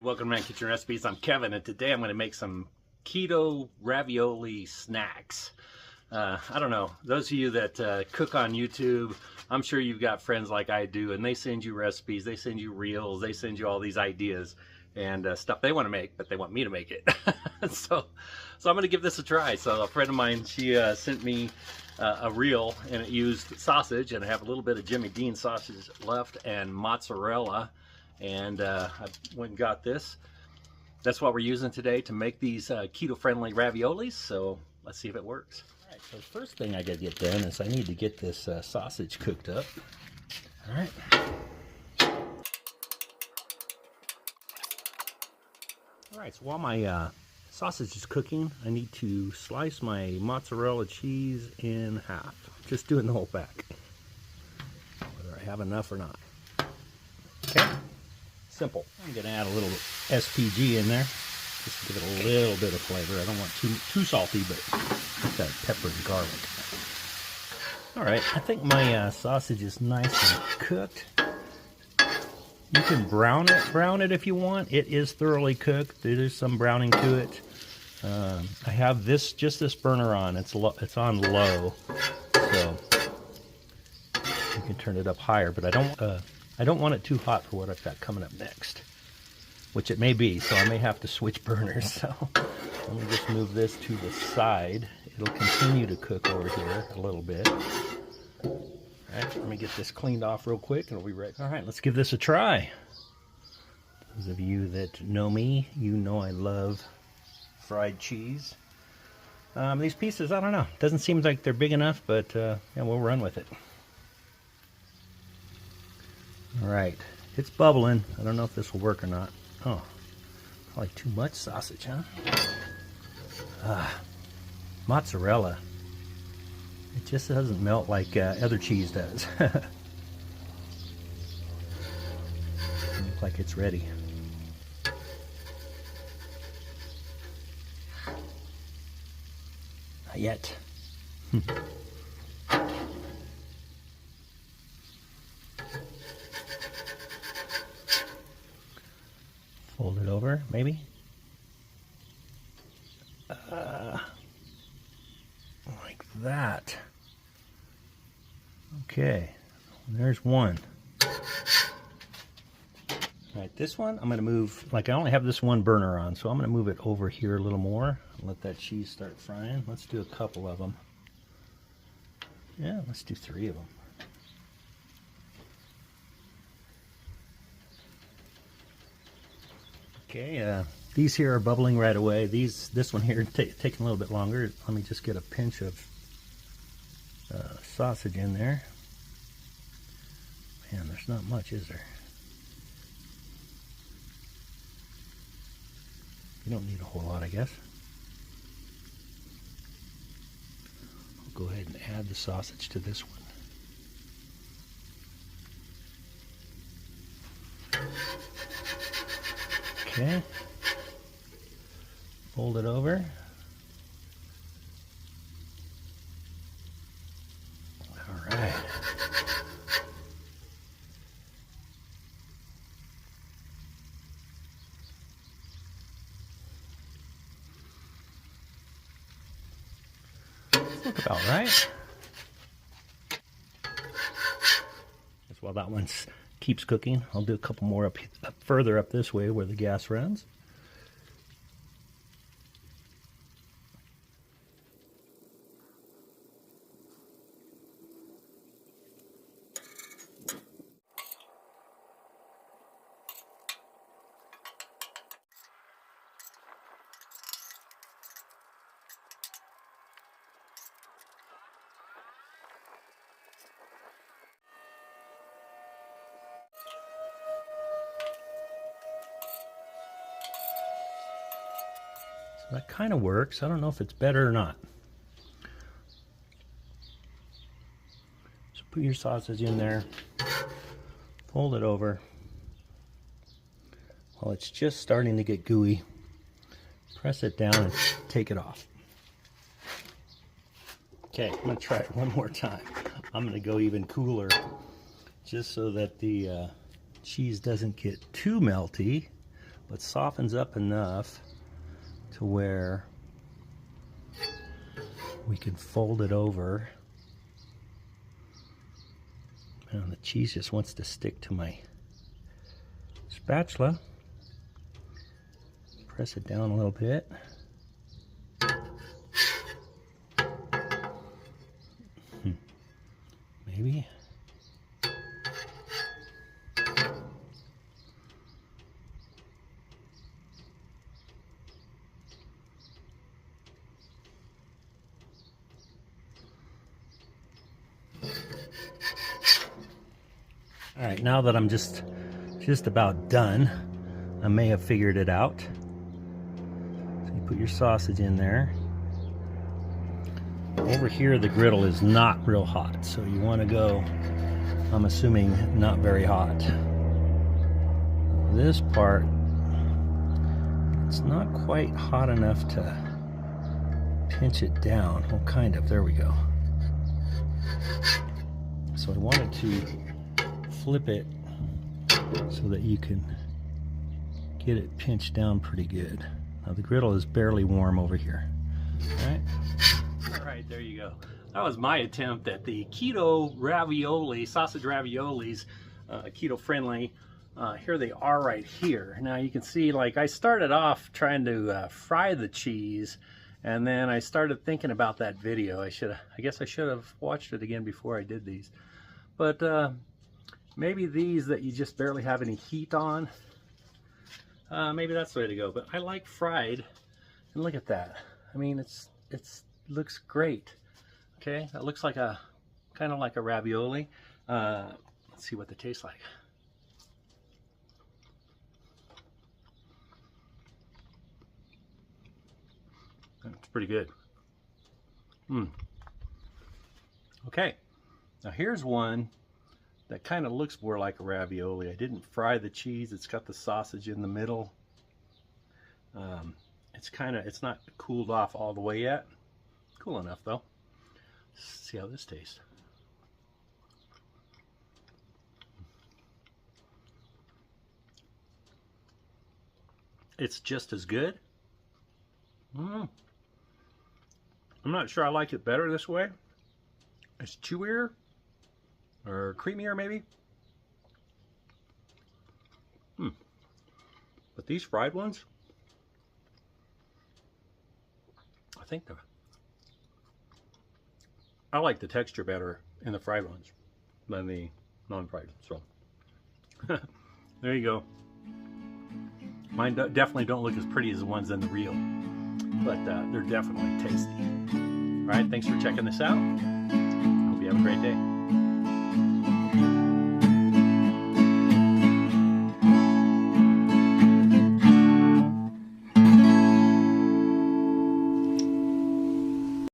Welcome to ManKitchenRecipes. I'm Kevin, and today I'm going to make some keto ravioli snacks. I don't know, those of you that cook on YouTube, I'm sure you've got friends like I do, and they send you recipes, they send you reels, they send you all these ideas and stuff they want to make, but they want me to make it. so I'm going to give this a try. So a friend of mine, she sent me a reel, and it used sausage, and I have a little bit of Jimmy Dean sausage left and mozzarella. And I went and got this. That's what we're using today to make these keto-friendly raviolis. So let's see if it works. All right, so the first thing I got to get done is I need to get this sausage cooked up. All right. All right, so while my sausage is cooking, I need to slice my mozzarella cheese in half. Just doing the whole pack, whether I have enough or not. Okay. Simple. I'm going to add a little SPG in there, just to give it a little bit of flavor. I don't want too salty, but just that pepper and garlic. All right, I think my sausage is nice and cooked. You can brown it if you want. It is thoroughly cooked. There is some browning to it. I have just this burner on. It's on low, so you can turn it up higher. But I don't want it too hot for what I've got coming up next, which it may be, so I may have to switch burners. So let me just move this to the side. It'll continue to cook over here a little bit. All right, let me get this cleaned off real quick and we'll be ready. All right, let's give this a try. Those of you that know me, you know I love fried cheese. These pieces, I don't know, doesn't seem like they're big enough, but yeah, we'll run with it. All right, it's bubbling. I don't know if this will work or not. Oh, probably too much sausage, huh? Mozzarella. It just doesn't melt like other cheese does. Look like it's ready. Not yet. Fold it over, maybe. Like that. Okay, there's one. All right, this one I'm going to move, like I only have this one burner on, so I'm going to move it over here a little more and let that cheese start frying. Let's do a couple of them. Yeah, let's do 3 of them. Okay, these here are bubbling right away. This one here taking a little bit longer. Let me just get a pinch of sausage in there. Man, there's not much, is there? You don't need a whole lot, I guess. I'll go ahead and add the sausage to this one. Okay, fold it over. All right. Look about right. Just while that one keeps cooking, I'll do a couple more up further up this way where the gas runs. So that kind of works. I don't know if it's better or not. So put your sausage in there, fold it over. While it's just starting to get gooey, press it down and take it off. Okay, I'm going to try it one more time. I'm going to go even cooler just so that the cheese doesn't get too melty but softens up enough to where we can fold it over. And the cheese just wants to stick to my spatula. Press it down a little bit. Maybe. All right, now that I'm just about done, I may have figured it out. So you put your sausage in there. Over here, the griddle is not real hot, so you want to go, I'm assuming, not very hot. This part, it's not quite hot enough to pinch it down. Well, kind of. There we go. So I wanted to flip it so that you can get it pinched down pretty good. Now the griddle is barely warm over here. All right, there you go. That was my attempt at the keto ravioli, sausage raviolis, keto friendly. Here they are right here. Now you can see, like, I started off trying to fry the cheese, and then I started thinking about that video. I guess I should have watched it again before I did these. But maybe these that you just barely have any heat on, maybe that's the way to go. But I like fried, and look at that. I mean, it looks great. Okay, that looks like a kind of like a ravioli. Let's see what they taste like. It's pretty good. Okay, now here's one that kind of looks more like a ravioli. I didn't fry the cheese. It's got the sausage in the middle. It's not cooled off all the way yet. Cool enough though. Let's see how this tastes. It's just as good. I'm not sure I like it better this way. It's chewier or creamier maybe. But these fried ones, I like the texture better in the fried ones than the non-fried. So there you go. Mine definitely don't look as pretty as the ones in the reel, but they're definitely tasty. All right, thanks for checking this out. Hope you have a great day.